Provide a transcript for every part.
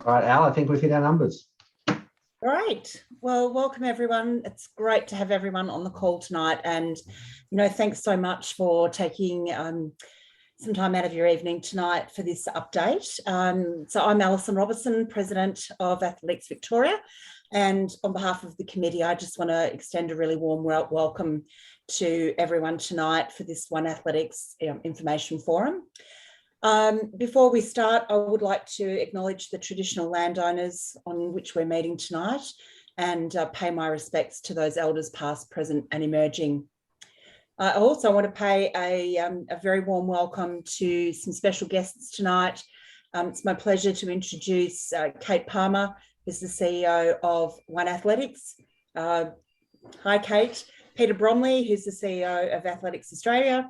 All right, Al, I think we've hit our numbers. Great. Well, welcome everyone. It's great to have everyone on the call tonight. And, thanks so much for taking some time out of your evening tonight for this update. So I'm Alison Robertson, President of AthsVic Victoria. And on behalf of the committee, I just want to extend a really warm welcome to everyone tonight for this OneAthletics information forum. Before we start, I would like to acknowledge the traditional landowners on which we're meeting tonight and pay my respects to those elders past, present and emerging. I also want to pay a very warm welcome to some special guests tonight. It's my pleasure to introduce Kate Palmer, who's the CEO of OneAthletics. Hi, Kate. Peter Bromley, who's the CEO of Athletics Australia.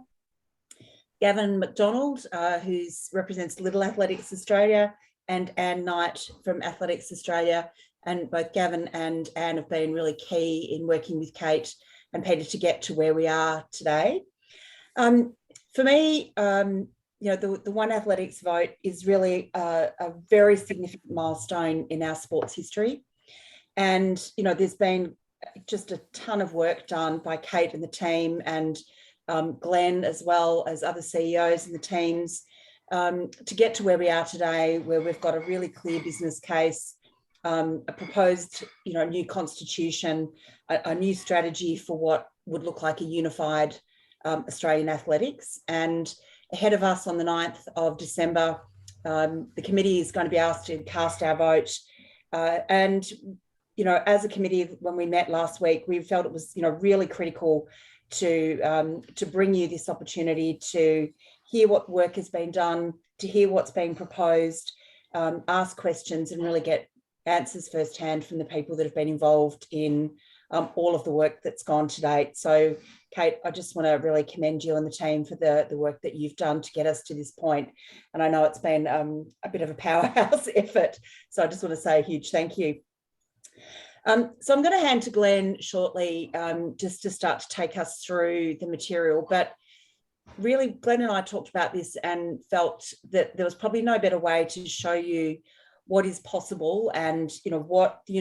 Gavin McDonald, who represents Little Athletics Australia, and Anne Knight from Athletics Australia. And both Gavin and Anne have been really key in working with Kate and Peter to get to where we are today. For me, the OneAthletics vote is really a very significant milestone in our sports history. And, there's been just a ton of work done by Kate and the team, and Glenn, as well as other CEOs and the teams, to get to where we are today, where we've got a really clear business case, a proposed, new constitution, a new strategy for what would look like a unified Australian athletics. And ahead of us on the 9th of December, the committee is going to be asked to cast our vote. And, as a committee, when we met last week, we felt it was, really critical to bring you this opportunity to hear what work has been done, to hear what's been proposed, ask questions and really get answers firsthand from the people that have been involved in all of the work that's gone to date. So, Kate, I just want to really commend you and the team for the work that you've done to get us to this point. And I know it's been a bit of a powerhouse effort. So I just want to say a huge thank you. So I'm going to hand to Glenn shortly, just to start to take us through the material. But really, Glenn and I talked about this and felt that there was probably no better way to show you what is possible and, what the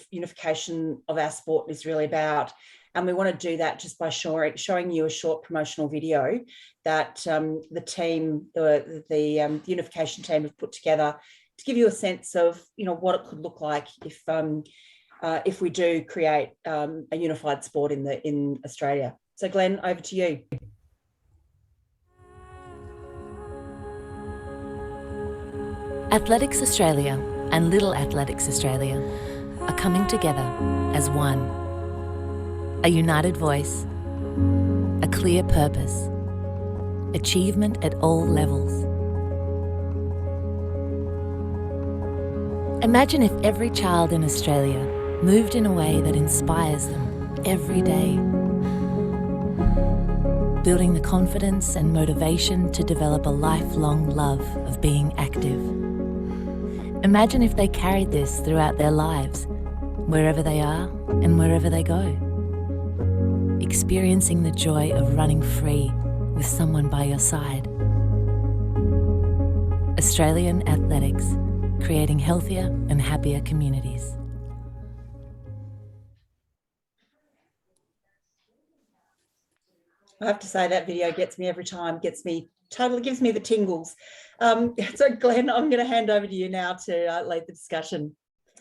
unification of our sport is really about. And we want to do that just by showing you a short promotional video that the team, the unification team have put together to give you a sense of, what it could look like if we do create a unified sport in Australia. So Glenn, over to you. Athletics Australia and Little Athletics Australia are coming together as one. A united voice, a clear purpose, achievement at all levels. Imagine if every child in Australia moved in a way that inspires them every day, building the confidence and motivation to develop a lifelong love of being active. Imagine if they carried this throughout their lives, wherever they are and wherever they go, experiencing the joy of running free with someone by your side. Australian athletics, creating healthier and happier communities. I have to say that video gets me every time, totally gives me the tingles. So Glenn, I'm going to hand over to you now to lead the discussion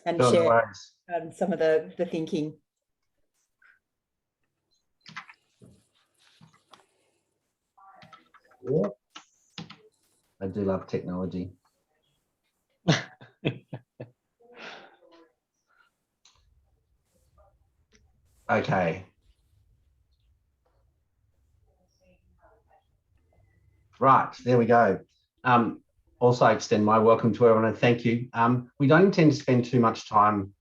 and share some of the thinking. Yeah. I do love technology. Okay. Right, there we go. Also extend my welcome to everyone and thank you. We don't intend to spend too much time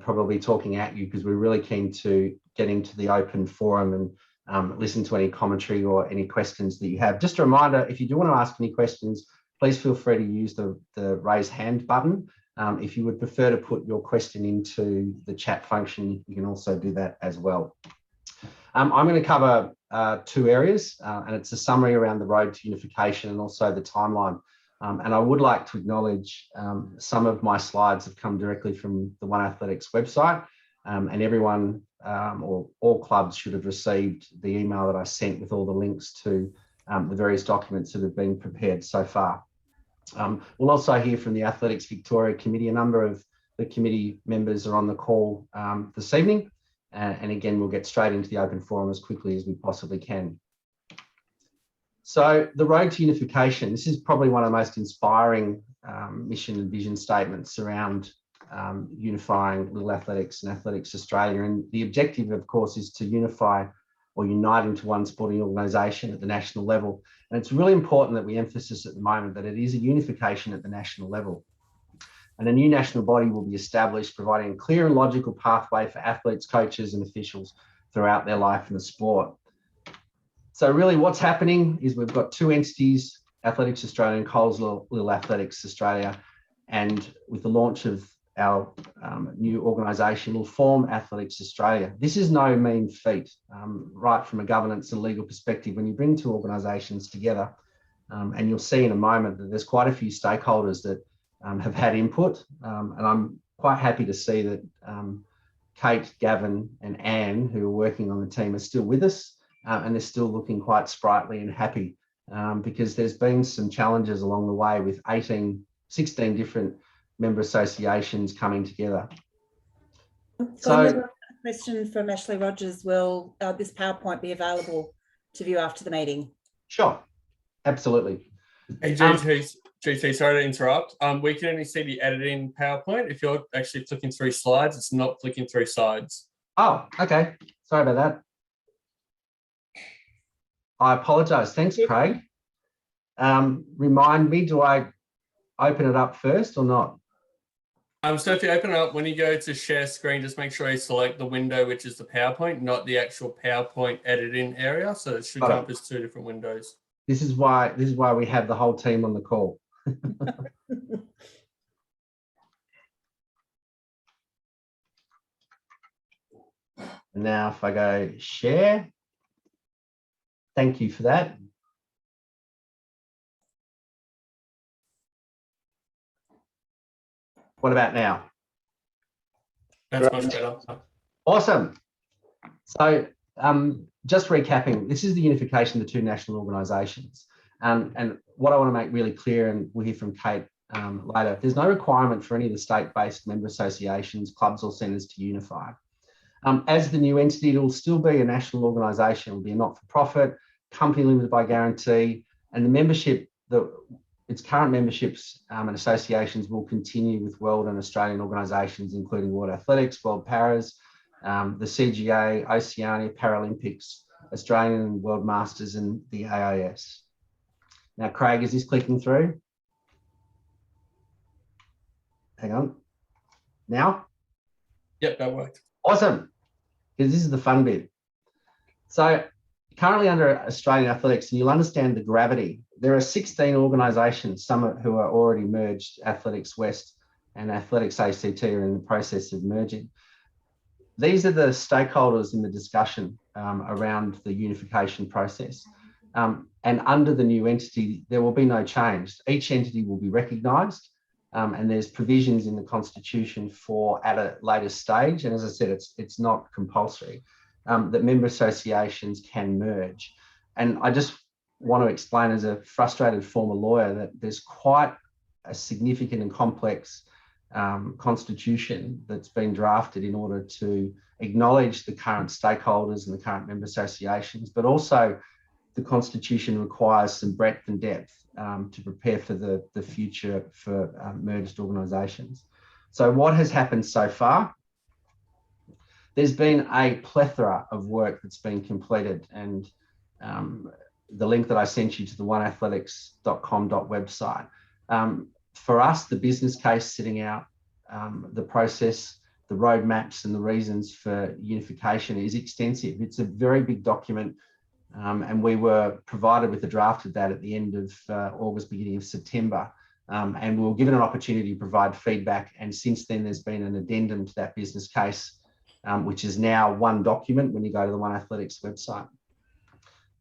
probably talking at you because we're really keen to get into the open forum and listen to any commentary or any questions that you have. Just a reminder, if you do want to ask any questions, please feel free to use the raise hand button. If you would prefer to put your question into the chat function, you can also do that as well. I'm going to cover two areas, and it's a summary around the road to unification and also the timeline And I would like to acknowledge some of my slides have come directly from the OneAthletics website, and everyone or all clubs should have received the email that I sent with all the links to the various documents that have been prepared so far. We'll also hear from the Athletics Victoria Committee. A number of the committee members are on the call this evening. And again, we'll get straight into the open forum as quickly as we possibly can. So the road to unification, this is probably one of the most inspiring mission and vision statements around unifying Little Athletics and Athletics Australia. And the objective, of course, is to unify or unite into one sporting organisation at the national level. And it's really important that we emphasise at the moment that it is a unification at the national level. And a new national body will be established, providing a clear and logical pathway for athletes, coaches and officials throughout their life in the sport. So really what's happening is we've got two entities, Athletics Australia and Coles Little Athletics Australia. And with the launch of our new organisation, will form Athletics Australia. This is no mean feat, right from a governance and legal perspective. When you bring two organisations together, and you'll see in a moment that there's quite a few stakeholders that have had input, and I'm quite happy to see that Kate, Gavin and Anne, who are working on the team, are still with us, and they're still looking quite sprightly and happy because there's been some challenges along the way with 16 different member associations coming together. So a question from Ashley Rogers, will this PowerPoint be available to view after the meeting? Sure, absolutely. Hey, GT, sorry to interrupt. We can only see the editing PowerPoint. If you're actually flicking through slides, it's not flicking through sides. Oh, okay. Sorry about that. I apologise. Thanks, Craig. Remind me, do I open it up first or not? So if you open it up, when you go to share screen, just make sure you select the window, which is the PowerPoint, not the actual PowerPoint editing area. So it should come up as two different windows. This is why we have the whole team on the call. Now, if I go share, thank you for that. What about now? That's much better. Awesome. So just recapping, this is the unification of the two national organisations. And what I want to make really clear, and we'll hear from Kate later, there's no requirement for any of the state-based member associations, clubs or centres to unify. As the new entity, it will still be a national organisation. It will be a not-for-profit, company limited by guarantee, and the membership, its current memberships and associations will continue with world and Australian organisations, including World Athletics, World Paras, the CGA, Oceania, Paralympics, Australian World Masters and the AIS. Now, Craig, is this clicking through? Hang on. Now? Yep, that worked. Awesome, because this is the fun bit. So currently under Australian Athletics, and you'll understand the gravity, there are 16 organisations, some who are already merged. Athletics West and Athletics ACT are in the process of merging. These are the stakeholders in the discussion around the unification process. And under the new entity, there will be no change. Each entity will be recognised, and there's provisions in the Constitution for at a later stage. And as I said, it's not compulsory that member associations can merge. And I just want to explain, as a frustrated former lawyer, that there's quite a significant and complex constitution that's been drafted in order to acknowledge the current stakeholders and the current member associations, but also the constitution requires some breadth and depth to prepare for the future for merged organisations. So what has happened so far? There's been a plethora of work that's been completed, and the link that I sent you to the oneathletics.com website. For us, the business case setting out the process, the roadmaps and the reasons for unification is extensive. It's a very big document, and we were provided with a draft of that at the end of August, beginning of September, and we were given an opportunity to provide feedback. And since then, there's been an addendum to that business case, which is now one document when you go to the OneAthletics website.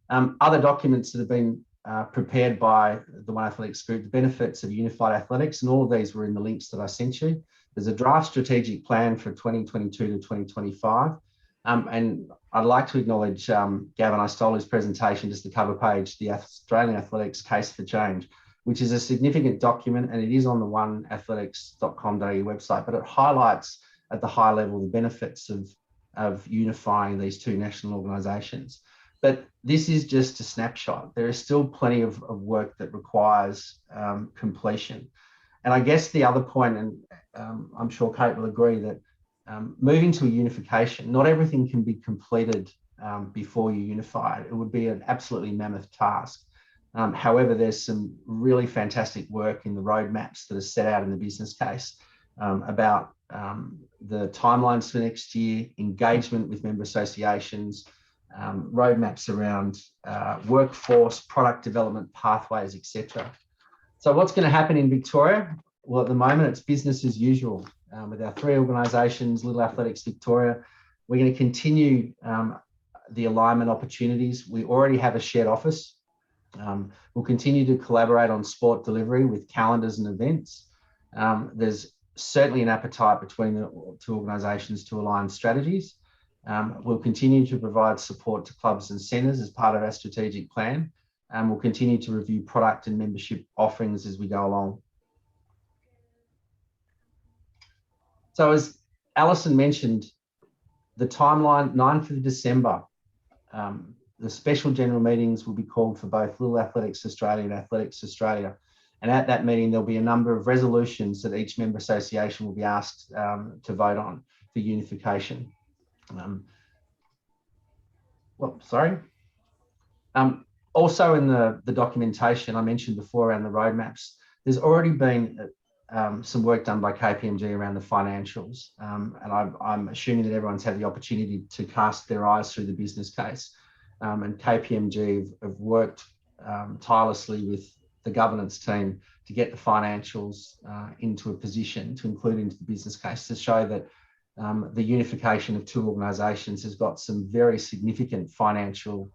Other documents that have been prepared by the OneAthletics group, the benefits of unified athletics, and all of these were in the links that I sent you. There's a draft strategic plan for 2022 to 2025. And I'd like to acknowledge Gavin. I stole his presentation, just the cover page, the Australian Athletics Case for Change, which is a significant document, and it is on the oneathletics.com.au website, but it highlights at the high level the benefits of unifying these two national organisations. But this is just a snapshot. There is still plenty of work that requires completion. And I guess the other point, and I'm sure Kate will agree, that moving to a unification, not everything can be completed before you unify it. It would be an absolutely mammoth task. However, there's some really fantastic work in the roadmaps that are set out in the business case about the timelines for next year, engagement with member associations, roadmaps around workforce, product development, pathways, etc. So what's going to happen in Victoria? Well, at the moment, it's business as usual. With our three organisations, Little Athletics Victoria, we're going to continue the alignment opportunities. We already have a shared office. We'll continue to collaborate on sport delivery with calendars and events. There's certainly an appetite between the two organisations to align strategies. We'll continue to provide support to clubs and centres as part of our strategic plan. And we'll continue to review product and membership offerings as we go along. So as Alison mentioned, the timeline, 9th of December, the special general meetings will be called for both Little Athletics Australia and Athletics Australia. And at that meeting, there'll be a number of resolutions that each member association will be asked to vote on for unification. Also in the documentation I mentioned before around the roadmaps, there's already been some work done by KPMG around the financials. And I'm assuming that everyone's had the opportunity to cast their eyes through the business case. And KPMG have worked tirelessly with the governance team to get the financials into a position to include into the business case to show that the unification of two organisations has got some very significant financial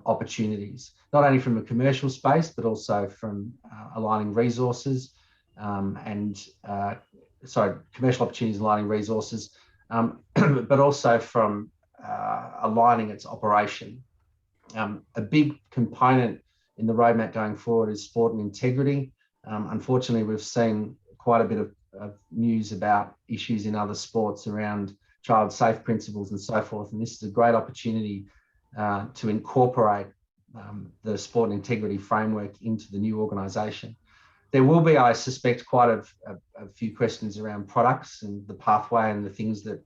opportunities, not only from a commercial space, but also from aligning resources commercial opportunities, aligning resources, but also from aligning its operation. A big component in the roadmap going forward is sport and integrity. Unfortunately, we've seen quite a bit of news about issues in other sports around child safe principles and so forth. And this is a great opportunity to incorporate the sport and integrity framework into the new organisation. There will be, I suspect, quite a few questions around products and the pathway and the things that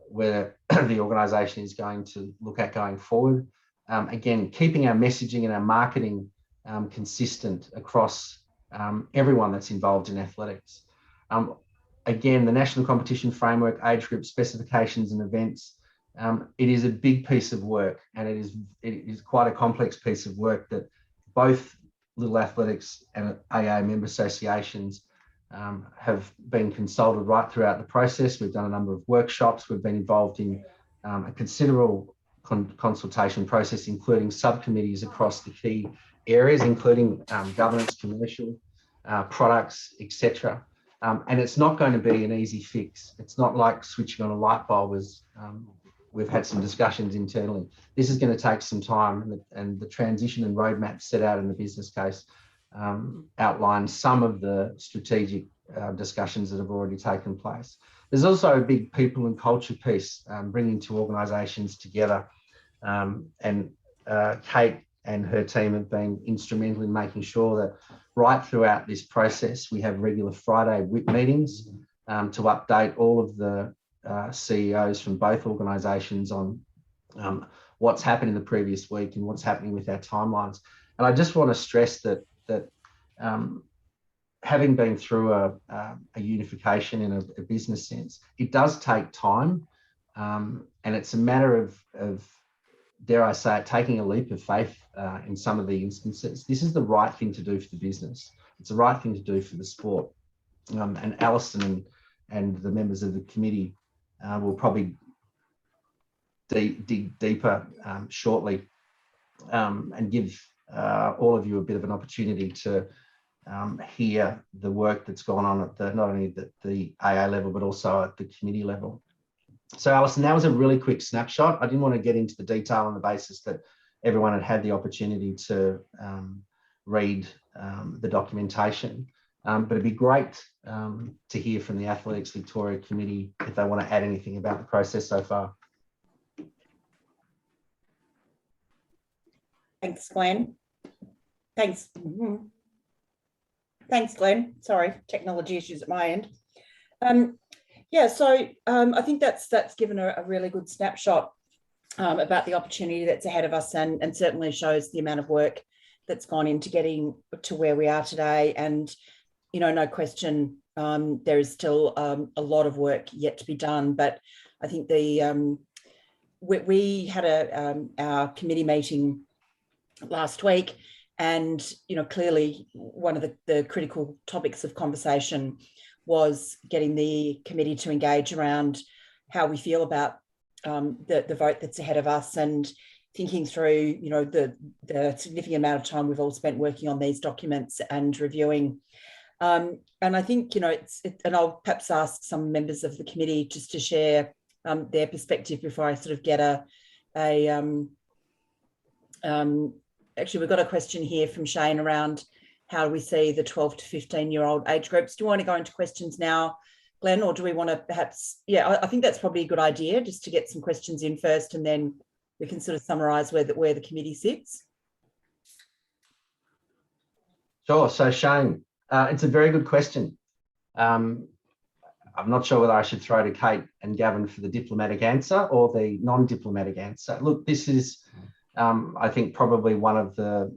where the organisation is going to look at going forward. Again, keeping our messaging and our marketing consistent across everyone that's involved in athletics. Again, the National Competition Framework, age group specifications and events, it is a big piece of work, and it is quite a complex piece of work that both Little Athletics and AA member associations have been consulted right throughout the process. We've done a number of workshops. We've been involved in a considerable consultation process, including subcommittees across the key areas, including governance, commercial, products, etc. And it's not going to be an easy fix. It's not like switching on a light bulb, as we've had some discussions internally. This is going to take some time, and the transition and roadmap set out in the business case outline some of the strategic discussions that have already taken place. There's also a big people and culture piece, bringing two organisations together. And Kate and her team have been instrumental in making sure that right throughout this process, we have regular Friday WIP meetings to update all of the CEOs from both organisations on what's happened in the previous week and what's happening with our timelines. And I just want to stress that having been through a unification in a business sense, it does take time, and it's a matter of, dare I say it, taking a leap of faith in some of the instances. This is the right thing to do for the business. It's the right thing to do for the sport. And Alison and the members of the committee will probably dig deeper shortly and give all of you a bit of an opportunity to hear the work that's gone on at not only the AA level, but also at the committee level. So Alison, that was a really quick snapshot. I didn't want to get into the detail on the basis that everyone had the opportunity to read the documentation. But it'd be great to hear from the Athletics Victoria Committee if they want to add anything about the process so far. Thanks, Glenn. Thanks. Thanks, Glenn. Sorry, technology issues at my end. Yeah, so I think that's given a really good snapshot about the opportunity that's ahead of us, and certainly shows the amount of work that's gone into getting to where we are today. And, you know, no question, there is still a lot of work yet to be done. But I think we had our committee meeting last week, and, you know, clearly one of the critical topics of conversation was getting the committee to engage around how we feel about the vote that's ahead of us, and thinking through, you know, the significant amount of time we've all spent working on these documents and reviewing. And I think, you know, and I'll perhaps ask some members of the committee just to share their perspective before I sort of get actually, we've got a question here from Shane around how do we see the 12 to 15-year-old age groups. Do you want to go into questions now, Glenn, or do we want to perhaps, yeah, I think that's probably a good idea, just to get some questions in first, and then we can sort of summarise where the committee sits. Sure. So Shane, it's a very good question. I'm not sure whether I should throw to Kate and Gavin for the diplomatic answer or the non-diplomatic answer. Look, this is, I think, probably one of the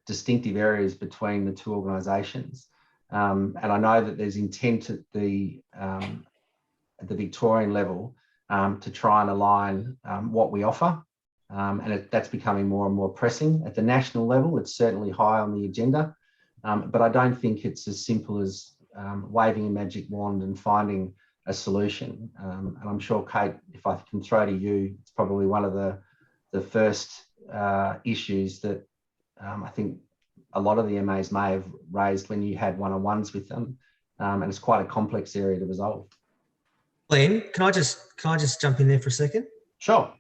distinctive areas between the two organisations. And I know that there's intent at the Victorian level to try and align what we offer. And that's becoming more and more pressing. At the national level, it's certainly high on the agenda. But I don't think it's as simple as waving a magic wand and finding a solution. And I'm sure, Kate, if I can throw to you, it's probably one of the first issues that I think a lot of the MAs may have raised when you had one-on-ones with them. And it's quite a complex area to resolve. Glenn, can I just jump in there for a second? Sure.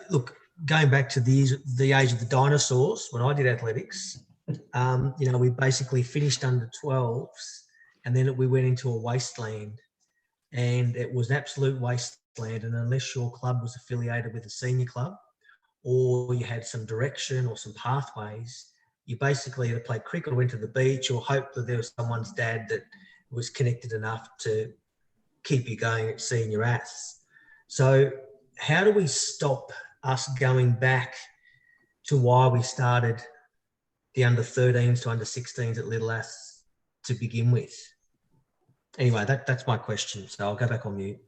Look, going back to the age of the dinosaurs, when I did athletics, you know, we basically finished under 12s, and then we went into a wasteland, and it was an absolute wasteland. And unless your club was affiliated with a senior club, or you had some direction or some pathways, you basically had to play cricket or went to the beach, or hope that there was someone's dad that was connected enough to keep you going at senior aths. So how do we stop us going back to why we started the under 13s to under 16s at Little Aths to begin with? Anyway, that's my question. So I'll go back on mute.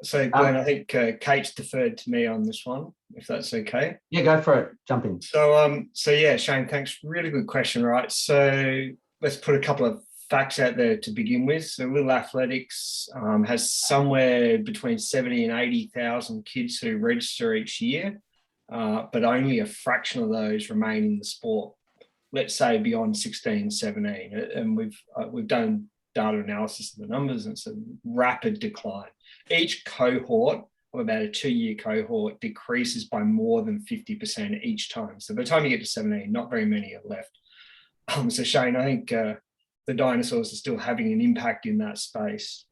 So, Glenn, I think Kate's deferred to me on this one, if that's okay. Yeah, go for it. Jump in. So yeah, Shane, thanks. Really good question, right? So let's put a couple of facts out there to begin with. So Little Athletics has somewhere between 70 and 80,000 kids who register each year, but only a fraction of those remain in the sport, let's say beyond 16, 17. And we've done data analysis of the numbers, and it's a rapid decline. Each cohort of about a 2-year cohort decreases by more than 50% each time. So by the time you get to 17, not very many are left. So Shane, I think the dinosaurs are still having an impact in that space.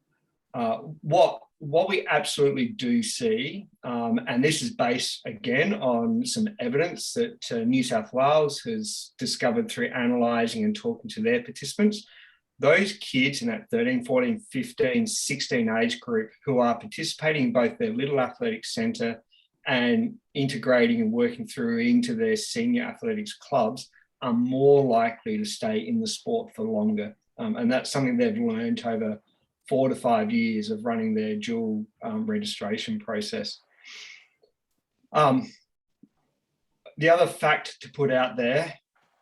What we absolutely do see, and this is based again on some evidence that New South Wales has discovered through analysing and talking to their participants, those kids in that 13, 14, 15, 16 age group who are participating in both their Little Athletics Centre and integrating and working through into their senior athletics clubs are more likely to stay in the sport for longer. And that's something they've learned over 4 to 5 years of running their dual registration process. The other fact to put out there,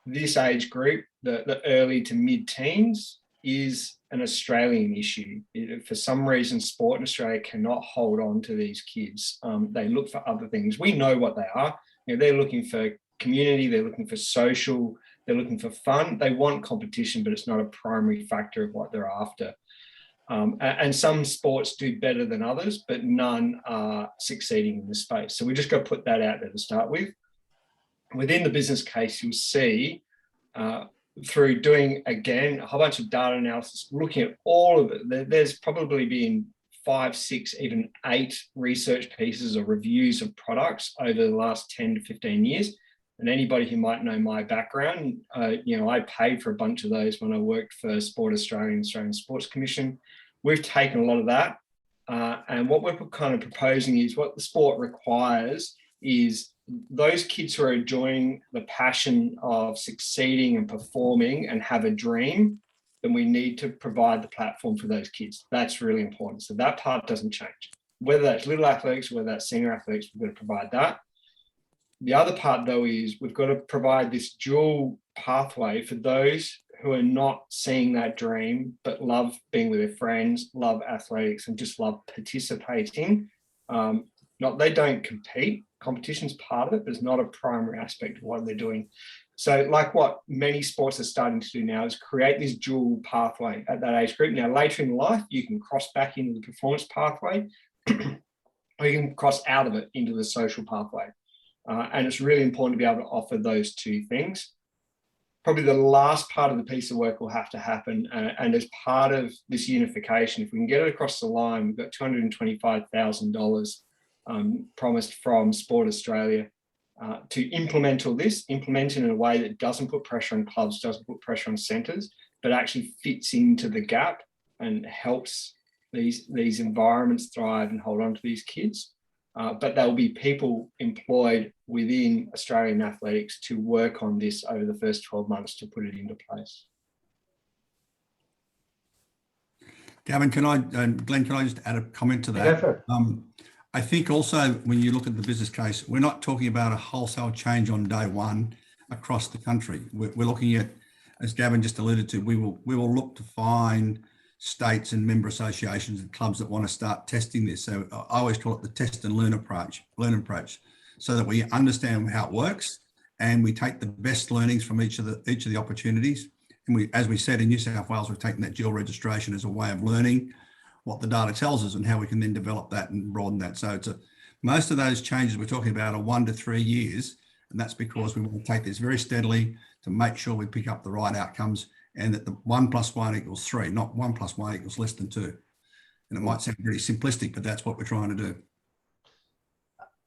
this age group, the early to mid-teens, is an Australian issue. For some reason, sport in Australia cannot hold on to these kids. They look for other things. We know what they are. They're looking for community, they're looking for social, they're looking for fun. They want competition, but it's not a primary factor of what they're after. And some sports do better than others, but none are succeeding in this space. So we just got to put that out there to start with. Within the business case, you'll see through doing, again, a whole bunch of data analysis, looking at all of it, there's probably been 5, 6, even 8 research pieces or reviews of products over the last 10 to 15 years. And anybody who might know my background, I paid for a bunch of those when I worked for Sport Australia and Australian Sports Commission. We've taken a lot of that. And what we're kind of proposing is what the sport requires is those kids who are enjoying the passion of succeeding and performing and have a dream, then we need to provide the platform for those kids. That's really important. So that part doesn't change. Whether that's little athletics, whether that's senior athletics, we've got to provide that. The other part, though, is we've got to provide this dual pathway for those who are not seeing that dream, but love being with their friends, love athletics, and just love participating. They don't compete. Competition's part of it, but it's not a primary aspect of what they're doing. So like what many sports are starting to do now is create this dual pathway at that age group. Now, later in life, you can cross back into the performance pathway or you can cross out of it into the social pathway. And it's really important to be able to offer those two things. Probably the last part of the piece of work will have to happen. And as part of this unification, if we can get it across the line, we've got $225,000 promised from Sport Australia to implement all this, implement it in a way that doesn't put pressure on clubs, doesn't put pressure on centres, but actually fits into the gap and helps these environments thrive and hold on to these kids. But there will be people employed within Australian athletics to work on this over the first 12 months to put it into place. Gavin, Glenn, can I just add a comment to that? Go for it. I think also when you look at the business case, we're not talking about a wholesale change on day one across the country. We're looking at, as Gavin just alluded to, we will look to find states and member associations and clubs that want to start testing this. So I always call it the test and learn approach, so that we understand how it works and we take the best learnings from each of the opportunities. And we, as we said in New South Wales, we've taken that dual registration as a way of learning what the data tells us and how we can then develop that and broaden that. So most of those changes we're talking about are 1 to 3 years. And that's because we want to take this very steadily to make sure we pick up the right outcomes and that the 1 + 1 = 3, not 1 + 1 = less than 2. And it might sound pretty simplistic, but that's what we're trying to do.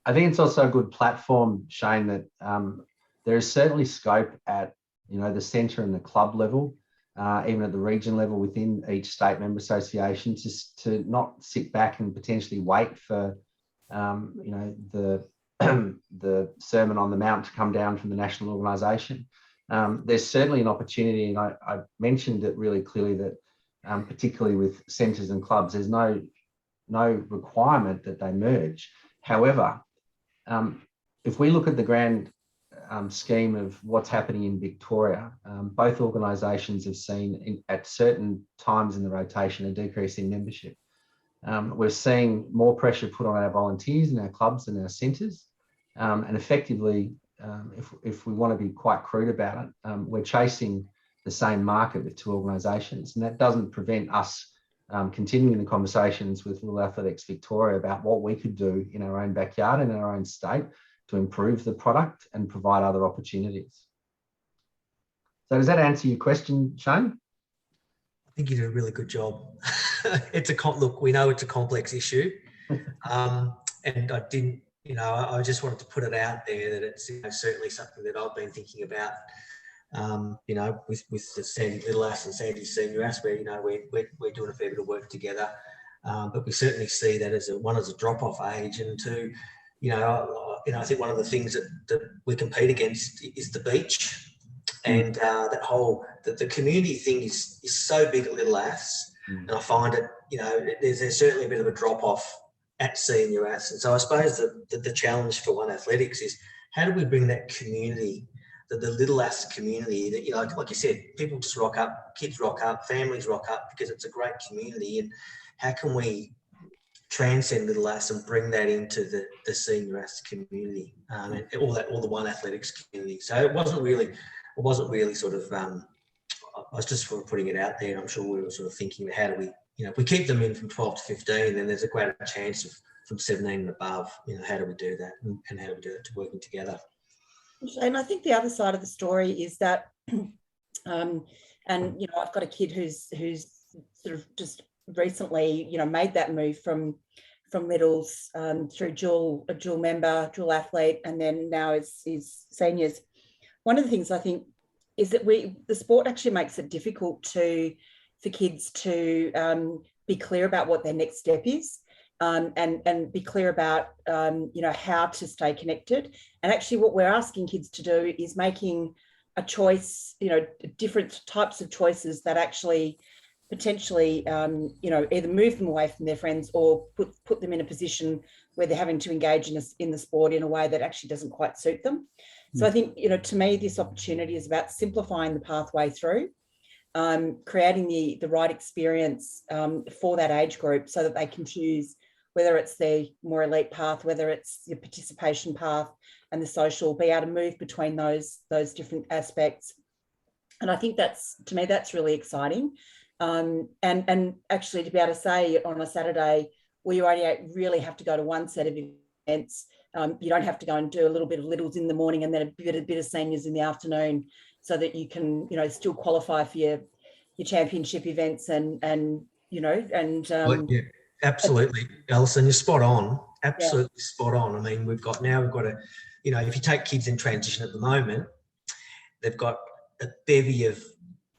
I think it's also a good platform, Shane, that there is certainly scope at the centre and the club level, even at the region level within each state member association, just to not sit back and potentially wait for the Sermon on the Mount to come down from the national organisation. There's certainly an opportunity, and I mentioned it really clearly that particularly with centres and clubs, there's no requirement that they merge. However, if we look at the grand scheme of what's happening in Victoria, both organisations have seen at certain times in the rotation a decrease in membership. We're seeing more pressure put on our volunteers and our clubs and our centres, and effectively, if we want to be quite crude about it, we're chasing the same market with 2 organisations, and that doesn't prevent us continuing the conversations with Little Athletics Victoria about what we could do in our own backyard and in our own state to improve the product and provide other opportunities. So does that answer your question, Shane? I think you did a really good job. Look, we know it's a complex issue, and I just wanted to put it out there that it's certainly something that I've been thinking about. With the Sandy Little Ass and Sandy Senior Ass, where we're doing a fair bit of work together, but we certainly see that as a drop-off age, and 2, I think one of the things that we compete against is the beach, and that whole the community thing is so big at Little Ass, and I find it there's certainly a bit of a drop-off at Senior Ass, and so I suppose the challenge for OneAthletics is how do we bring that community the little Aths community that, you know, like you said, people just rock up, kids rock up, families rock up because it's a great community. And how can we transcend little Aths and bring that into the senior Aths community, and all the OneAthletics community? So it wasn't really sort of, I was just sort of putting it out there, and I'm sure we were sort of thinking, how do we, you know, if we keep them in from 12 to 15, then there's a greater chance of from 17 and above, you know, how do we do that, and how do we do it to working together? And I think the other side of the story is that, and, you know, I've got a kid who's sort of just recently, you know, made that move from littles through a dual member, dual athlete, and then now is seniors. One of the things I think is that the sport actually makes it difficult for kids to be clear about what their next step is, and be clear about you know, how to stay connected. And actually what we're asking kids to do is making a choice, you know, different types of choices that actually potentially you know, either move them away from their friends or put them in a position where they're having to engage in the sport in a way that actually doesn't quite suit them. So I think, you know, to me, this opportunity is about simplifying the pathway through, creating the right experience for that age group so that they can choose whether it's their more elite path, whether it's your participation path and the social, be able to move between those different aspects. And I think to me, that's really exciting. And actually to be able to say on a Saturday, well, you only really have to go to one set of events. You don't have to go and do a little bit of littles in the morning and then a bit of seniors in the afternoon, so that you can, you know, still qualify for your championship events and you know, and yeah, absolutely, Alison, you're spot on. Absolutely spot on. I mean, we've got a, you know, if you take kids in transition at the moment, they've got a bevy of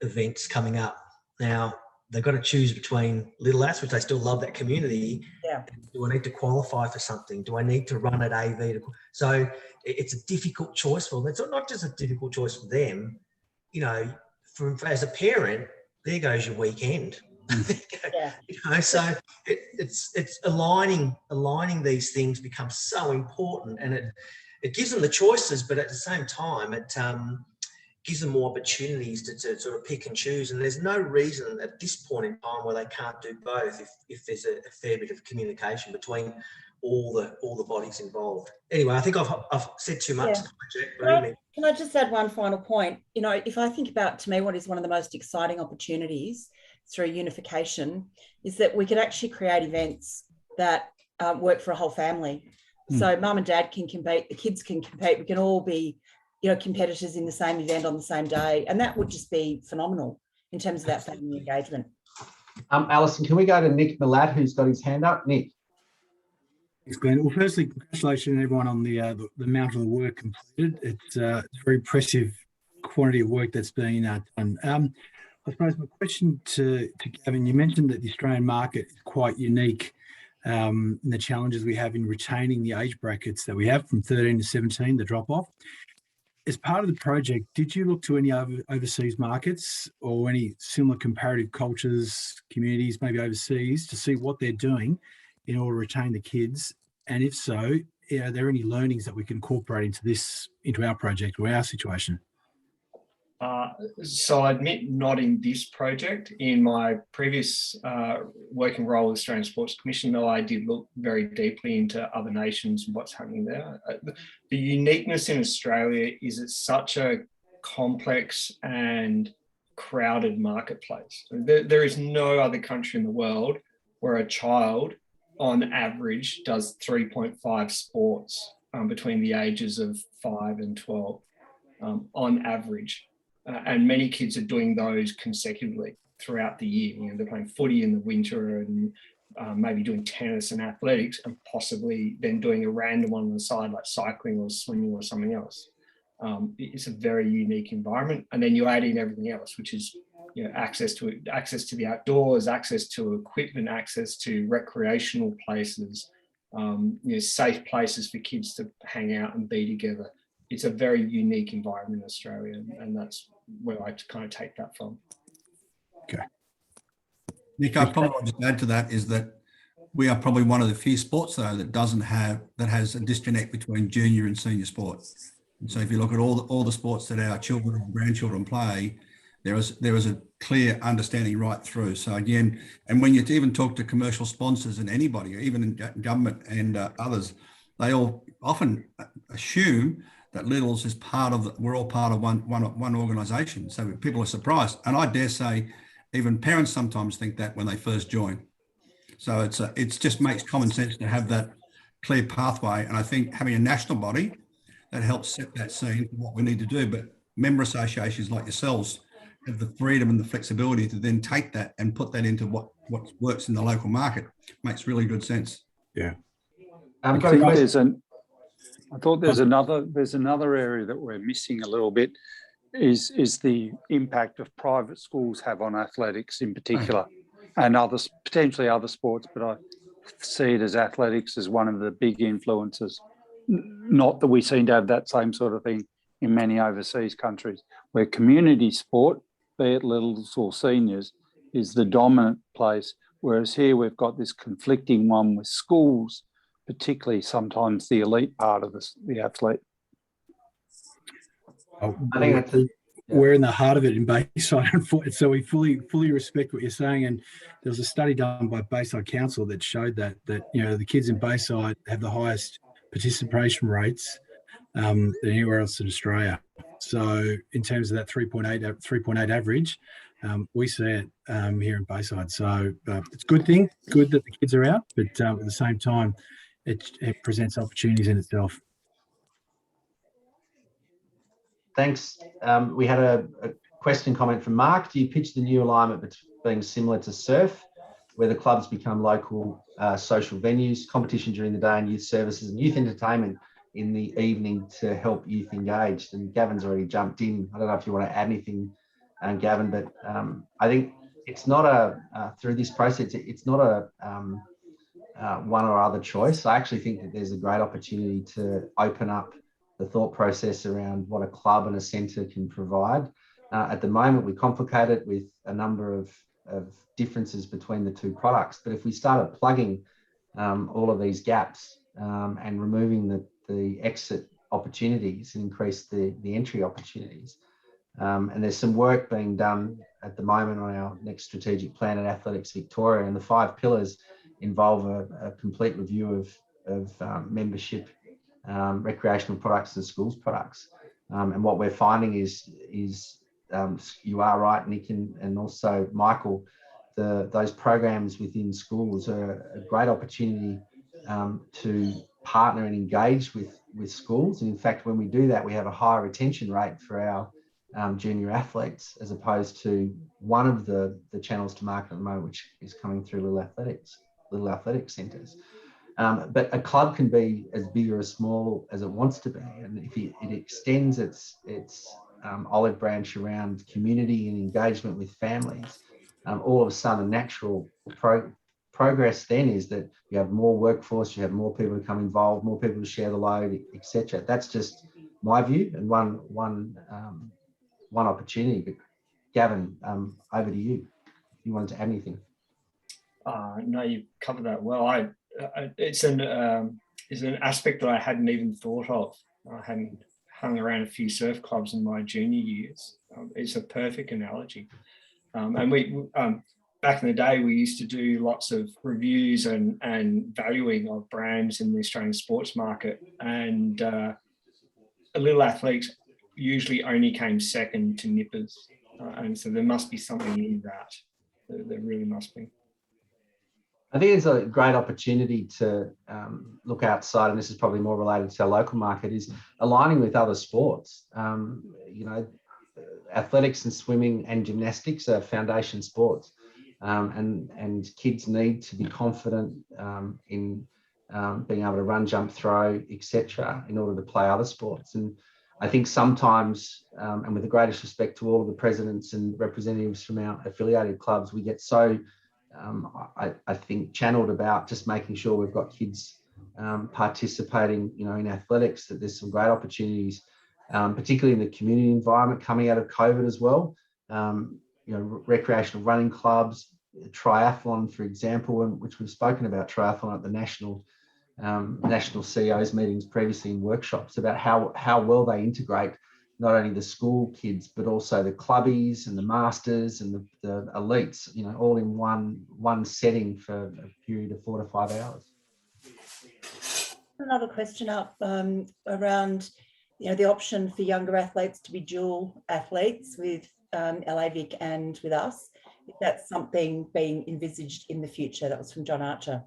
events coming up. Now, they've got to choose between little Aths, which they still love that community. Yeah. Do I need to qualify for something? Do I need to run at AV? So it's a difficult choice for them. It's not just a difficult choice for them. You know, as a parent, there goes your weekend. Yeah. You know, so it's aligning these things becomes so important, and it gives them the choices, but at the same time, it gives them more opportunities to sort of pick and choose. And there's no reason at this point in time where they can't do both if there's a fair bit of communication between all the bodies involved. Anyway, I think I've said too much. Yeah. Can I just add one final point? You know, if I think about, to me, what is one of the most exciting opportunities through unification is that we could actually create events that work for a whole family. So mum and dad can compete, the kids can compete, we can all be, you know, competitors in the same event on the same day. And that would just be phenomenal in terms of that family engagement. Alison, can we go to Nick Millad, who's got his hand up? Nick. Thanks, Glenn. Well, firstly, congratulations everyone on the amount of the work completed. It's a very impressive quantity of work that's being done. I suppose my question to Gavin, you mentioned that the Australian market is quite unique in the challenges we have in retaining the age brackets that we have from 13 to 17, the drop-off. As part of the project, did you look to any overseas markets or any similar comparative cultures, communities, maybe overseas, to see what they're doing in order to retain the kids? And if so, are there any learnings that we can incorporate into our project or our situation? So I admit not in this project. In my previous working role with the Australian Sports Commission, though, I did look very deeply into other nations and what's happening there. The uniqueness in Australia is it's such a complex and crowded marketplace. There is no other country in the world where a child on average does 3.5 sports between the ages of 5 and 12 on average. And many kids are doing those consecutively throughout the year. You know, they're playing footy in the winter and maybe doing tennis and athletics, and possibly then doing a random one on the side like cycling or swimming or something else. It's a very unique environment. And then you add in everything else, which is, you know, access to the outdoors, access to equipment, access to recreational places, you know, safe places for kids to hang out and be together. It's a very unique environment in Australia, and that's where I kind of take that from. Okay. Nick, I probably want to add to that is that we are probably one of the few sports though that has a disconnect between junior and senior sports. And so if you look at all the sports that our children and grandchildren play, there is a clear understanding right through. So again, and when you even talk to commercial sponsors and anybody, even in government and others, they all often assume that Littles is we're all part of one organisation. So people are surprised, and I dare say, even parents sometimes think that when they first join. So it's just makes common sense to have that clear pathway, and I think having a national body that helps set that scene for what we need to do. But member associations like yourselves have the freedom and the flexibility to then take that and put that into what works in the local market. Makes really good sense. Yeah. I thought there's another area that we're missing a little bit is the impact of private schools have on athletics in particular, and potentially other sports, but I see it as athletics as one of the big influences. Not that we seem to have that same sort of thing in many overseas countries, where community sport, be it littles or seniors, is the dominant place, whereas here we've got this conflicting one with schools, particularly sometimes the elite part of the athlete. I think we're in the heart of it in Bayside, so we fully respect what you're saying. And there was a study done by Bayside Council that showed that the kids in Bayside have the highest participation rates than anywhere else in Australia. So in terms of that 3.8 average, we see it here in Bayside. So it's a good that the kids are out, but at the same time, it presents opportunities in itself. Thanks. We had a question comment from Mark. Do you pitch the new alignment being similar to surf, where the clubs become local social venues, competition during the day and youth services and youth entertainment in the evening to help youth engaged? And Gavin's already jumped in. I don't know if you want to add anything, Gavin, but I think it's not through this process, it's not a one or other choice. I actually think that there's a great opportunity to open up the thought process around what a club and a centre can provide. At the moment, we complicate it with a number of differences between the two products. But if we started plugging all of these gaps and removing the exit opportunities and increase the entry opportunities, and there's some work being done at the moment on our next strategic plan at Athletics Victoria, and the 5 pillars involve a complete review of membership, recreational products and schools products. And what we're finding is you are right, Nick, and also Michael, those programs within schools are a great opportunity to partner and engage with schools. And in fact, when we do that, we have a higher retention rate for our junior athletes, as opposed to one of the channels to market at the moment, which is coming through little athletic centres. But a club can be as big or as small as it wants to be, and if it extends its olive branch around community and engagement with families, all of a sudden, a natural progress then is that you have more workforce, you have more people to come involved, more people to share the load, etc. That's just my view and one opportunity. But Gavin, over to you. If you wanted to add anything. No, you covered that well. It's an aspect that I hadn't even thought of. I hadn't hung around a few surf clubs in my junior years. It's a perfect analogy. And we back in the day, we used to do lots of reviews and valuing of brands in the Australian sports market. And Little Athletics usually only came second to Nippers. And so there must be something in that. There really must be. I think it's a great opportunity to look outside, and this is probably more related to our local market, is aligning with other sports. Athletics and swimming and gymnastics are foundation sports, and kids need to be confident in being able to run, jump, throw, etc., in order to play other sports. And I think sometimes, and with the greatest respect to all of the presidents and representatives from our affiliated clubs, we get so I think channeled about just making sure we've got kids participating, in athletics, that there's some great opportunities, particularly in the community environment coming out of COVID as well. Recreational running clubs, triathlon, for example, which we've spoken about triathlon at the national national CEOs meetings previously in workshops about how well they integrate not only the school kids, but also the clubbies and the masters and the elites, you know, all in one setting for a period of 4 to 5 hours. Another question up around, you know, the option for younger athletes to be dual athletes with AthsVic and with us. If that's something being envisaged in the future. That was from John Archer.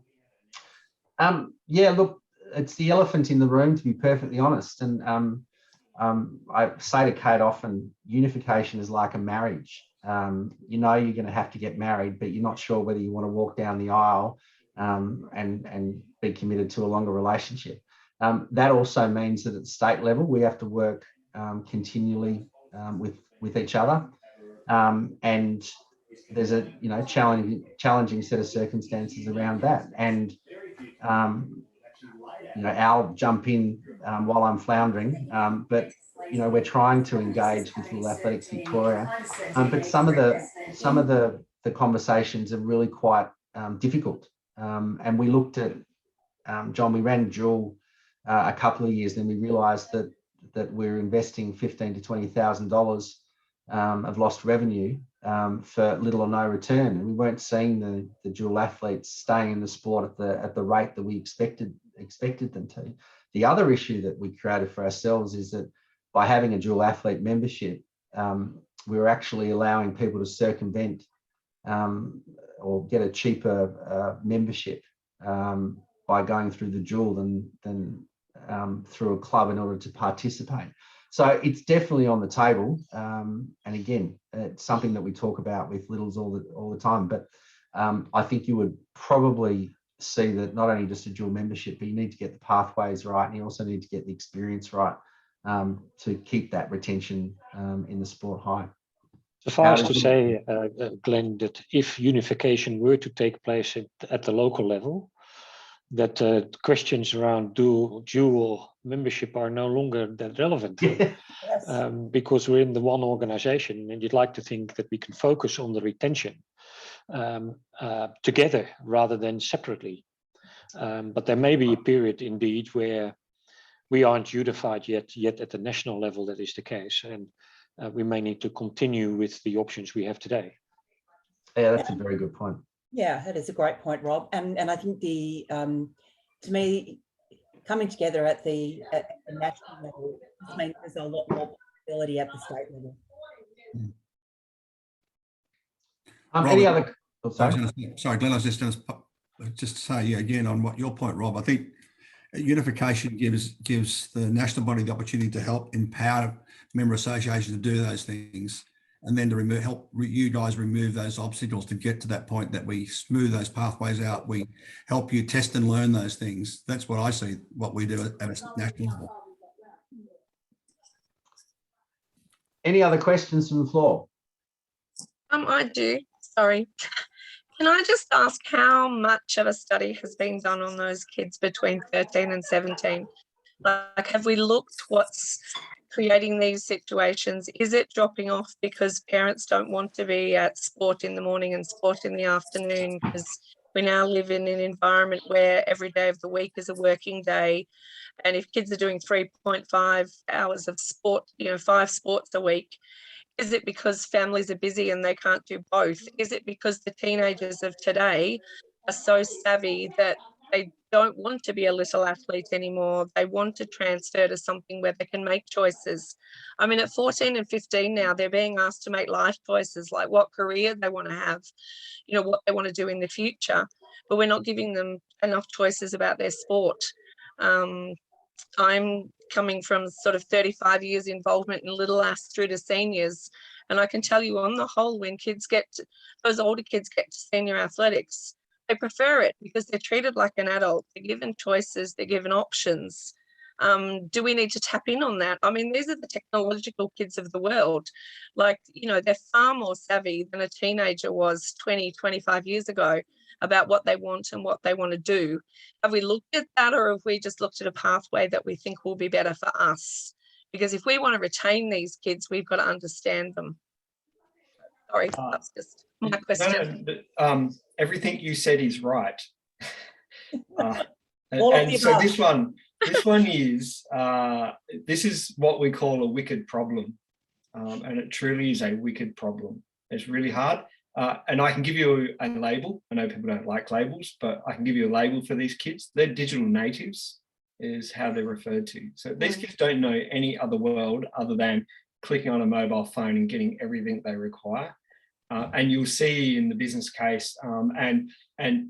Yeah, look, it's the elephant in the room, to be perfectly honest. And I say to Kate often, unification is like a marriage. You know you're going to have to get married, but you're not sure whether you want to walk down the aisle and be committed to a longer relationship. That also means that at state level, we have to work continually with each other. And there's a challenging set of circumstances around that. And I'll jump in while I'm floundering, but we're trying to engage with Little Athletics Victoria, but some of the conversations are really quite difficult. And we looked at John. We ran dual a couple of years, then we realised that we're investing $15,000 to $20,000 of lost revenue for little or no return, and we weren't seeing the dual athletes staying in the sport at the rate that we expected them to. The other issue that we created for ourselves is that by having a dual athlete membership, we were actually allowing people to circumvent or get a cheaper membership by going through the dual than through a club in order to participate. So it's definitely on the table, and again, it's something that we talk about with littles all the time. But I think you would probably see that not only just a dual membership, but you need to get the pathways right, and you also need to get the experience right to keep that retention in the sport high. Suffice to say, Glenn, that if unification were to take place at the local level, that questions around dual membership are no longer that relevant. Yes. Because we're in the one organization, and you'd like to think that we can focus on the retention together rather than separately. But there may be a period indeed where we aren't unified yet at the national level. That is the case, and we may need to continue with the options we have today. Yeah, that's a very good point. Yeah, that is a great point, Rob. And I think to me, coming together at the national level means there's a lot more possibility at the state level. Any other? Oh, sorry, Glenn. I was just going to say again on what your point, Rob. I think unification gives the national body the opportunity to help empower member associations to do those things, and then to help you guys remove those obstacles to get to that point that we smooth those pathways out. We help you test and learn those things. That's what I see, what we do at a national level. Any other questions from the floor? I do, sorry. Can I just ask how much of a study has been done on those kids between 13 and 17? Like, have we looked what's creating these situations? Is it dropping off because parents don't want to be at sport in the morning and sport in the afternoon? Because we now live in an environment where every day of the week is a working day. And if kids are doing 3.5 hours of sport, 5 sports a week, is it because families are busy and they can't do both? Is it because the teenagers of today are so savvy that they don't want to be a little athlete anymore? They want to transfer to something where they can make choices. I mean, at 14 and 15 now, they're being asked to make life choices, like what career they want to have, what they want to do in the future, but we're not giving them enough choices about their sport. I'm coming from sort of 35 years involvement in Little Ass through to seniors, and I can tell you on the whole, when those older kids get to senior athletics, they prefer it because they're treated like an adult. They're given choices, they're given options. Do we need to tap in on that? I mean, these are the technological kids of the world. Like, they're far more savvy than a teenager was 20, 25 years ago about what they want and what they want to do. Have we looked at that, or have we just looked at a pathway that we think will be better for us? Because if we want to retain these kids, we've got to understand them. Sorry, that's just my question. No, everything you said is right. And so this one is this is what we call a wicked problem, and it truly is a wicked problem. It's really hard, and I can give you a label. I know people don't like labels, but I can give you a label for these kids. They're digital natives, is how they're referred to. So these kids don't know any other world other than clicking on a mobile phone and getting everything they require. And you'll see in the business case, and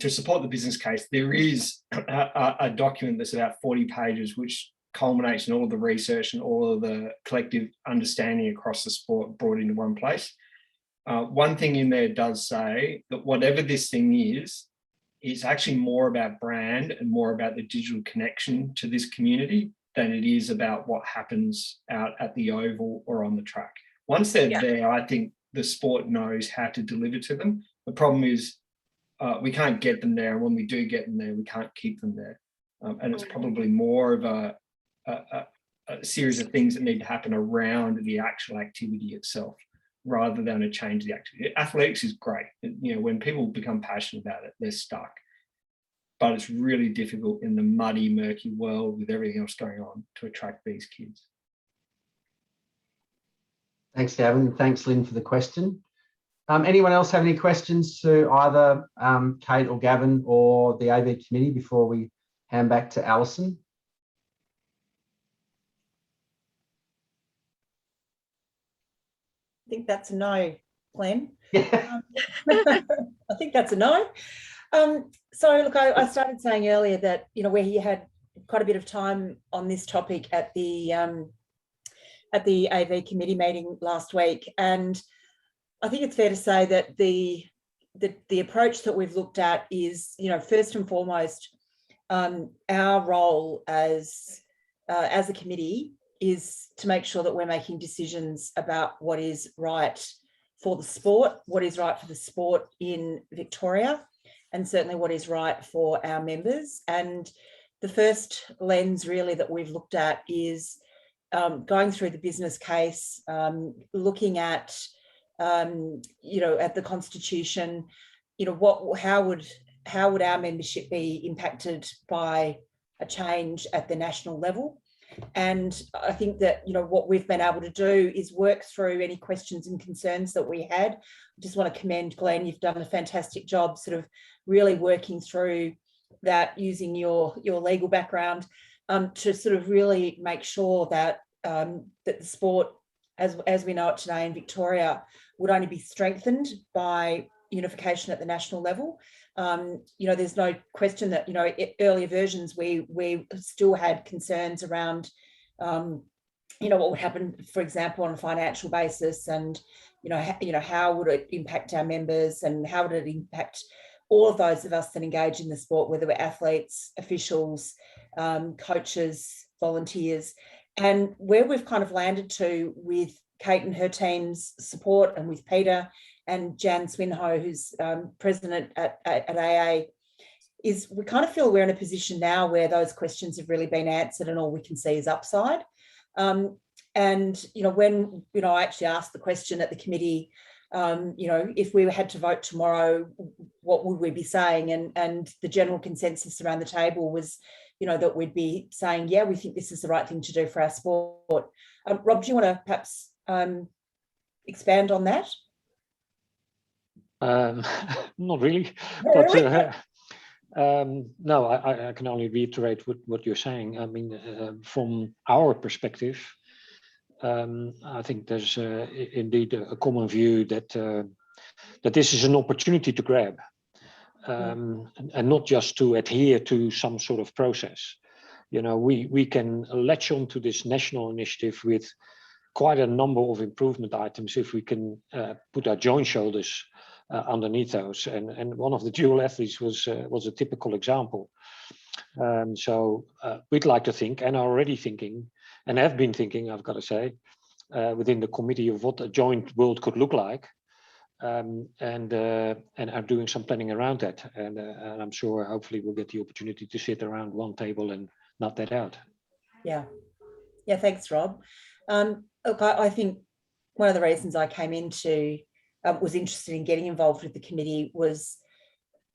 to support the business case, there is a document that's about 40 pages, which culminates in all of the research and all of the collective understanding across the sport brought into one place. One thing in there does say that whatever this thing is, it's actually more about brand and more about the digital connection to this community than it is about what happens out at the oval or on the track. Once they're there, I think the sport knows how to deliver to them. The problem is we can't get them there. And when we do get them there, we can't keep them there. And it's probably more of a series of things that need to happen around the actual activity itself, rather than a change of the activity. Athletics is great. You know, when people become passionate about it, they're stuck. But it's really difficult in the muddy, murky world with everything else going on to attract these kids. Thanks, Gavin. Thanks, Lynn, for the question. Anyone else have any questions to either Kate or Gavin or the AV committee before we hand back to Alison? I think that's a no, Glenn. Yeah. I think that's a no. So look, I started saying earlier that, you know, we had quite a bit of time on this topic at the AV committee meeting last week, and I think it's fair to say that the approach that we've looked at is, you know, first and foremost, our role as a committee is to make sure that we're making decisions about what is right for the sport, what is right for the sport in Victoria, and certainly what is right for our members. And the first lens really that we've looked at is going through the business case, looking at, you know, at the Constitution, you know, how would our membership be impacted by a change at the national level? And I think that, you know, what we've been able to do is work through any questions and concerns that we had. I just want to commend Glenn. You've done a fantastic job sort of really working through that using your legal background to sort of really make sure that that the sport as we know it today in Victoria would only be strengthened by unification at the national level. You know, there's no question that, you know, earlier versions we still had concerns around, you know, what would happen, for example, on a financial basis, and you know how would it impact our members, and how would it impact all of those of us that engage in the sport, whether we're athletes, officials, coaches, volunteers. And where we've kind of landed to with Kate and her team's support, and with Peter and Jan Swinhoe, who's president at AA, is we kind of feel we're in a position now where those questions have really been answered and all we can see is upside. And, you know, when, you know, I actually asked the question at the committee, you know, if we had to vote tomorrow, what would we be saying? And the general consensus around the table was, you know, that we'd be saying, yeah, we think this is the right thing to do for our sport. Rob, do you want to perhaps expand on that? Not really, No, but no, I can only reiterate what you're saying. I mean, from our perspective, I think there's indeed a common view that that this is an opportunity to grab, and not just to adhere to some sort of process. You know, we can latch on to this national initiative with quite a number of improvement items if we can put our joint shoulders underneath those. And one of the dual athletes was a typical example. So we'd like to think, and are already thinking, and have been thinking, I've got to say, within the committee of what a joint world could look like, and are doing some planning around that. And I'm sure hopefully we'll get the opportunity to sit around one table and nut that out. Yeah, thanks, Rob. Look, I think one of the reasons I came into was interested in getting involved with the committee was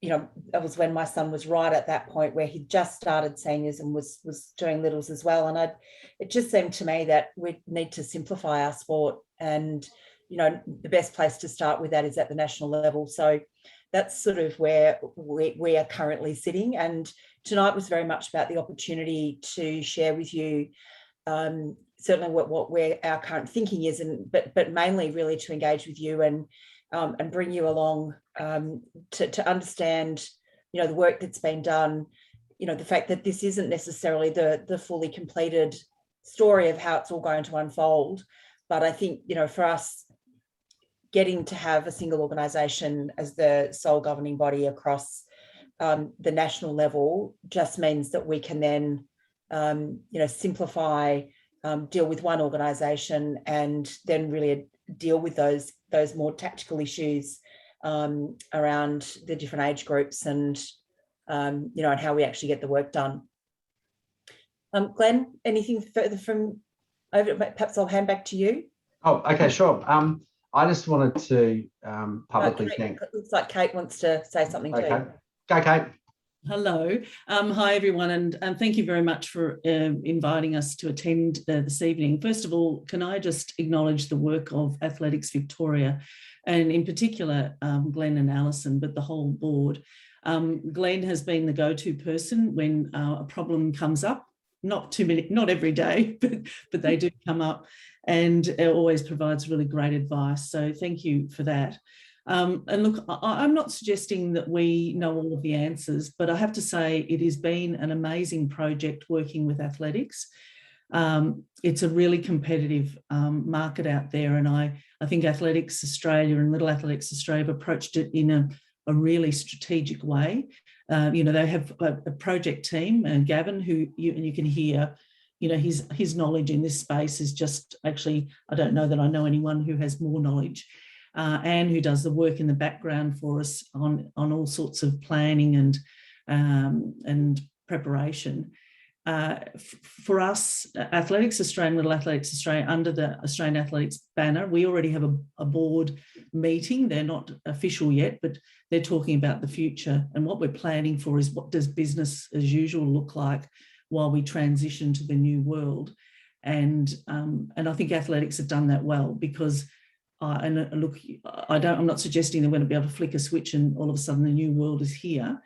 you know, that was when my son was right at that point where he just started seniors and was doing littles as well. And it just seemed to me that we need to simplify our sport, and, you know, the best place to start with that is at the national level. So that's sort of where we are currently sitting. And tonight was very much about the opportunity to share with you certainly what our current thinking is, and but mainly really to engage with you and bring you along to understand, you know, the work that's been done, you know, the fact that this isn't necessarily the fully completed story of how it's all going to unfold. But I think, you know, for us, getting to have a single organisation as the sole governing body across the national level just means that we can then, you know, simplify, deal with one organisation, and then really deal with those more tactical issues around the different age groups and, you know, and how we actually get the work done. Glenn, anything further from over? Perhaps I'll hand back to you. Oh, okay, sure. I just wanted to publicly thank. It looks like Kate wants to say something too. Go, Kate. Hello. Hi, everyone, and thank you very much for inviting us to attend this evening. First of all, can I just acknowledge the work of Athletics Victoria, and in particular, Glenn and Alison, but the whole board. Glenn has been the go-to person when a problem comes up. Not every day, but they do come up, and it always provides really great advice. So thank you for that. And look, I'm not suggesting that we know all of the answers, but I have to say it has been an amazing project working with athletics. It's a really competitive market out there, and I think Athletics Australia and Little Athletics Australia have approached it in a really strategic way. You know, they have a project team, and Gavin, who you can hear, you know, his knowledge in this space is just actually, I don't know that I know anyone who has more knowledge. And who does the work in the background for us on all sorts of planning and preparation. For us, Athletics Australia and Little Athletics Australia, under the Australian Athletics banner, we already have a board meeting. They're not official yet, but they're talking about the future. And what we're planning for is, what does business as usual look like while we transition to the new world? And I think athletics have done that well, because and look, I'm not suggesting they're going to be able to flick a switch and all of a sudden the new world is here,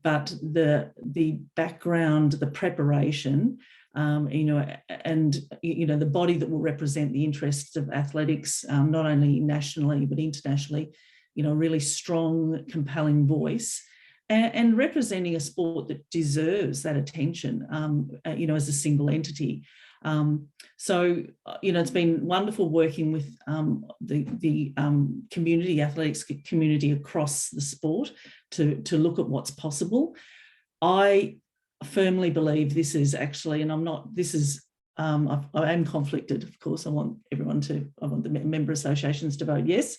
but the background, the preparation, you know, and you know, the body that will represent the interests of athletics, not only nationally but internationally, you know, really strong, compelling voice, and representing a sport that deserves that attention, you know, as a single entity. So, you know, it's been wonderful working with the community, athletics community across the sport to look at what's possible. I firmly believe this is actually, and I am conflicted, of course. I want the member associations to vote yes,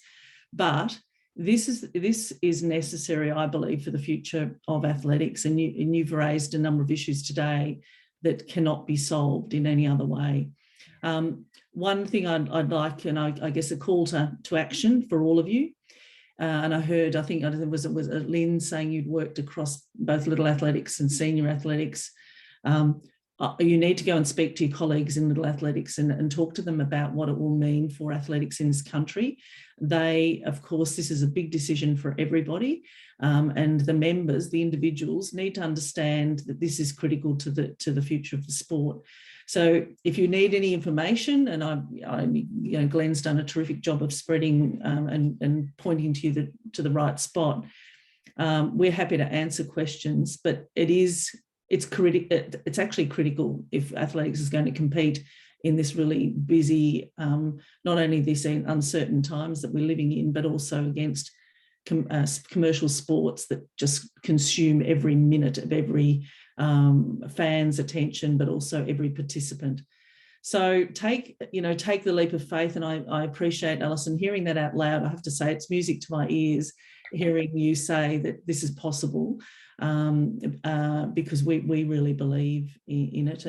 but this is necessary, I believe, for the future of athletics. And you've raised a number of issues today that cannot be solved in any other way. One thing I'd like, and I guess a call to action for all of you, and I think it was Lynn saying you'd worked across both Little Athletics and Senior Athletics. You need to go and speak to your colleagues in Little Athletics and talk to them about what it will mean for athletics in this country. They, of course, this is a big decision for everybody, and the members, the individuals, need to understand that this is critical to the future of the sport. So if you need any information, and you know, Glenn's done a terrific job of spreading and pointing to you to the right spot, we're happy to answer questions, but it's actually critical if athletics is going to compete in this really busy, not only these uncertain times that we're living in, but also against commercial sports that just consume every minute of every fan's attention, but also every participant. So take the leap of faith. And I appreciate, Alison, hearing that out loud. I have to say, it's music to my ears, hearing you say that this is possible, because we really believe in it,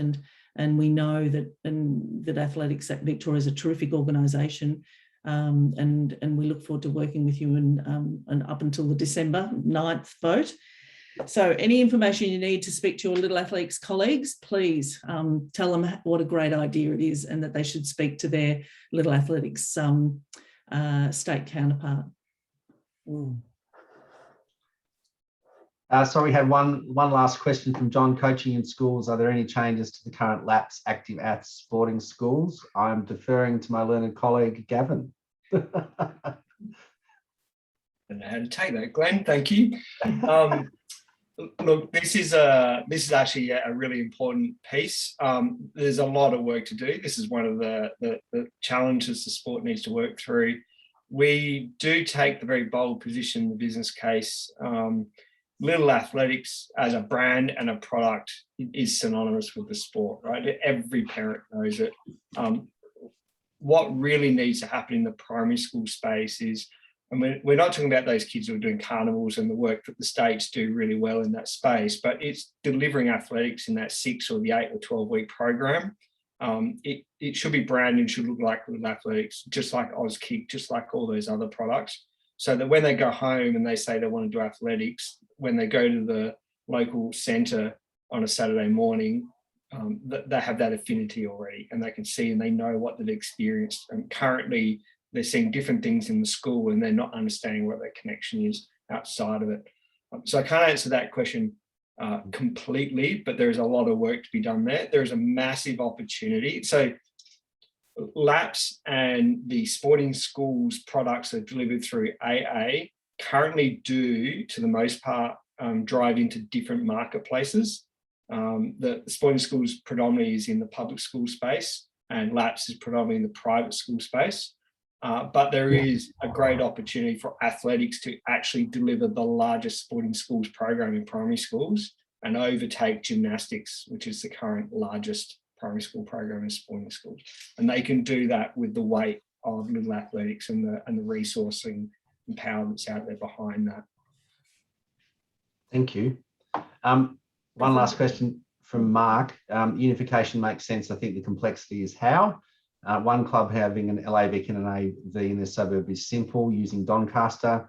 and we know that Athletics at Victoria is a terrific organisation. and we look forward to working with you and up until the December 9th vote. So any information you need to speak to your Little Athletics colleagues, please tell them what a great idea it is and that they should speak to their Little Athletics state counterpart. So we had one last question from John. Coaching in schools, are there any changes to the current LAPS active Aths sporting schools? I'm deferring to my learned colleague, Gavin. I don't know how to take that, Glenn. Thank you. Look, this is actually a really important piece. There's a lot of work to do. This is one of the challenges the sport needs to work through. We do take the very bold position in the business case. Little Athletics as a brand and a product is synonymous with the sport, right? Every parent knows it. What really needs to happen in the primary school space is, and we're not talking about those kids who are doing carnivals and the work that the states do really well in that space, but it's delivering athletics in that 6 or the 8 or 12-week program. It should be branded, should look like Little Athletics, just like AusKick, just like all those other products, so that when they go home and they say they want to do athletics, when they go to the local centre on a Saturday morning, they have that affinity already, and they can see and they know what they've experienced. And currently, they're seeing different things in the school and they're not understanding what their connection is outside of it. So I can't answer that question completely, but there is a lot of work to be done there. There is a massive opportunity. So LAPS and the sporting schools products that are delivered through AA currently do, to the most part, drive into different marketplaces. The sporting schools predominantly is in the public school space, and LAPS is predominantly in the private school space. But there is a great opportunity for athletics to actually deliver the largest sporting schools program in primary schools and overtake gymnastics, which is the current largest primary school program in sporting schools. And they can do that with the weight of Little Athletics and the resourcing and power that's out there behind that. Thank you. One last question from Mark. Unification makes sense. I think the complexity is how. One club having an LAVic and an AV in their suburb is simple, using Doncaster.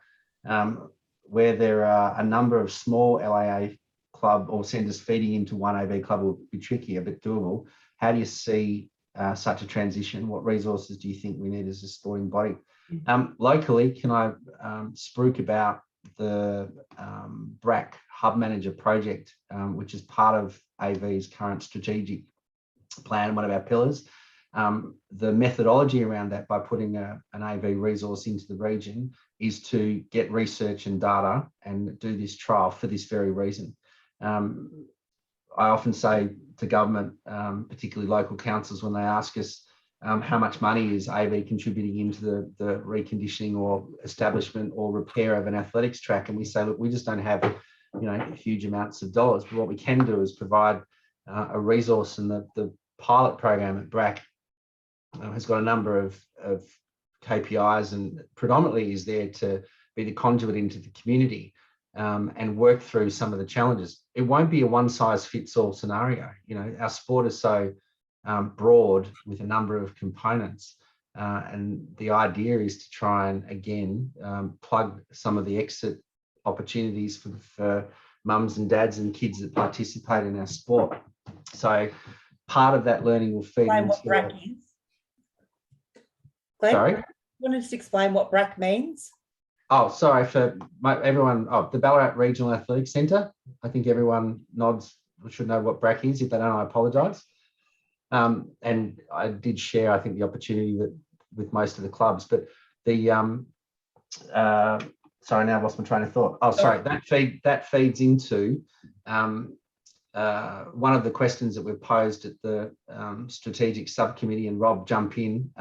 Where there are a number of small LAA club or centres feeding into one AV club will be tricky, a bit doable. How do you see such a transition? What resources do you think we need as a sporting body? Locally, can I spruik about the BRAC Hub Manager project, which is part of AV's current strategic plan, one of our pillars. The methodology around that, by putting an AV resource into the region, is to get research and data and do this trial for this very reason. I often say to government, particularly local councils, when they ask us how much money is AV contributing into the reconditioning or establishment or repair of an athletics track, and we say, look, we just don't have huge amounts of dollars, but what we can do is provide a resource, and the pilot program at BRAC has got a number of KPIs and predominantly is there to be the conduit into the community and work through some of the challenges. It won't be a one-size-fits-all scenario. Our sport is so broad with a number of components, and the idea is to try and, again, plug some of the exit opportunities for mums and dads and kids that participate in our sport. So part of that learning will feed into what BRAC is. Glenn, sorry? You want to just explain what BRAC means? Oh, sorry for everyone. Oh, the Ballarat Regional Athletics Centre. I think everyone nods should know what BRAC is. If they don't, I apologise. And I did share, I think, the opportunity that with most of the clubs, but the sorry, now I've lost my train of thought. Oh, sorry, that feeds into one of the questions that we've posed at the strategic subcommittee, and Rob, jump in,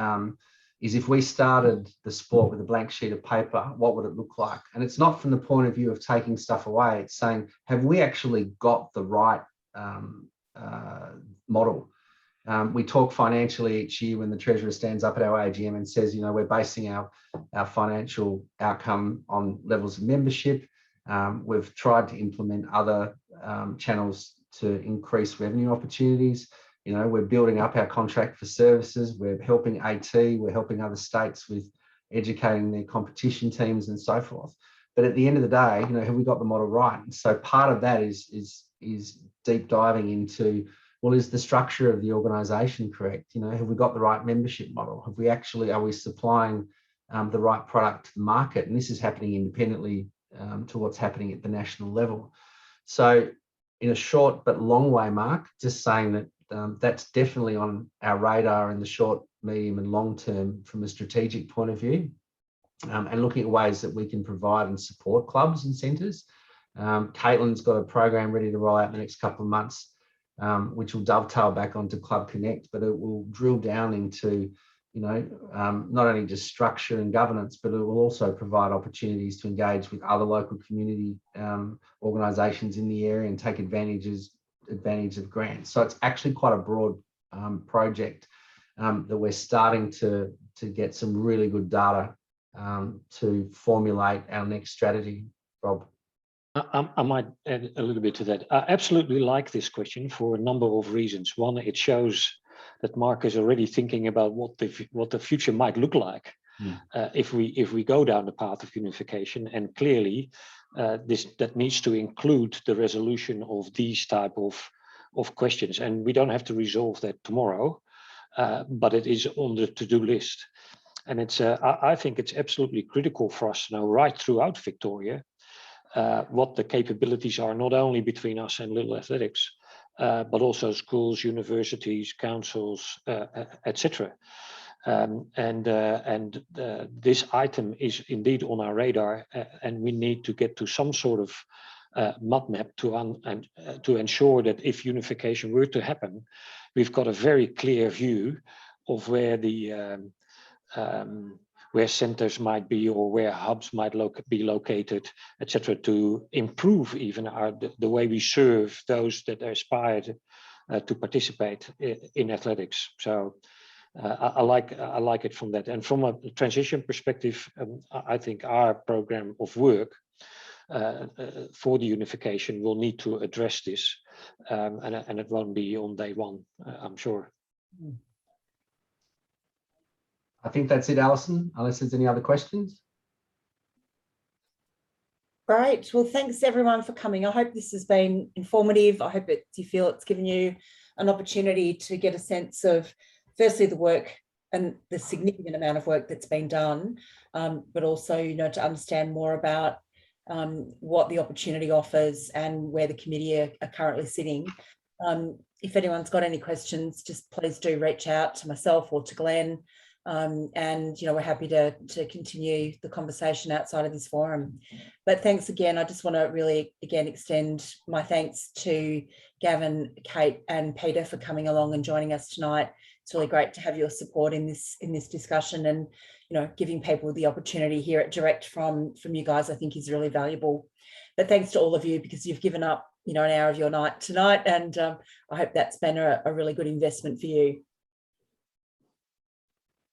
is if we started the sport with a blank sheet of paper, what would it look like? And it's not from the point of view of taking stuff away. It's saying, have we actually got the right model? We talk financially each year when the Treasurer stands up at our AGM and says, we're basing our financial outcome on levels of membership. We've tried to implement other channels to increase revenue opportunities. We're building up our contract for services. We're helping AT. We're helping other states with educating their competition teams and so forth. But at the end of the day, you know, have we got the model right? And so part of that is deep diving into, well, is the structure of the organisation correct? You know, have we got the right membership model? Have we actually, are we supplying the right product to the market? And this is happening independently to what's happening at the national level. So in a short but long way, Mark, just saying that that's definitely on our radar in the short, medium and long term from a strategic point of view, and looking at ways that we can provide and support clubs and centres. Caitlin's got a program ready to roll out in the next couple of months, which will dovetail back onto Club Connect, but it will drill down into, you know, not only just structure and governance, but it will also provide opportunities to engage with other local community organisations in the area and take advantage of grants. So it's actually quite a broad project that we're starting to get some really good data to formulate our next strategy. Rob. I might add a little bit to that. I absolutely like this question for a number of reasons. One, it shows that Mark is already thinking about what the future might look like if we go down the path of unification, and clearly that needs to include the resolution of these type of questions. And we don't have to resolve that tomorrow, but it is on the to-do list. And it's I think it's absolutely critical for us to know right throughout Victoria what the capabilities are, not only between us and Little Athletics, but also schools, universities, councils, etc. This item is indeed on our radar, and we need to get to some sort of mud map to ensure that if unification were to happen, we've got a very clear view of where the where centers might be or where hubs might be located, etc., to improve even the way we serve those that aspire to participate in athletics. So I like it from that. And from a transition perspective, I think our program of work for the unification will need to address this, and it won't be on day one, I'm sure. I think that's it, Alison, unless there's any other questions. Great. Well, thanks everyone for coming. I hope this has been informative. I hope you feel it's given you an opportunity to get a sense of, firstly, the work and the significant amount of work that's been done, but also, you know, to understand more about what the opportunity offers and where the committee are currently sitting. If anyone's got any questions, just please do reach out to myself or to Glenn. And, you know, we're happy to continue the conversation outside of this forum. But thanks again. I just want to really, again, extend my thanks to Gavin, Kate and Peter for coming along and joining us tonight. It's really great to have your support in this discussion, and, you know, giving people the opportunity to hear it direct from you guys, I think is really valuable. But thanks to all of you, because you've given up, you know, an hour of your night tonight, and I hope that's been a really good investment for you.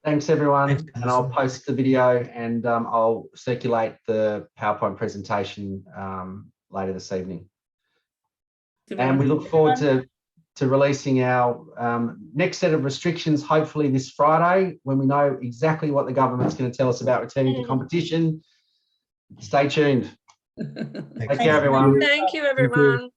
Thanks, everyone. And I'll post the video, and I'll circulate the PowerPoint presentation later this evening. And we look forward to releasing our next set of restrictions, hopefully this Friday, when we know exactly what the government's going to tell us about returning to competition. Stay tuned. Take care, everyone. Thank you, everyone.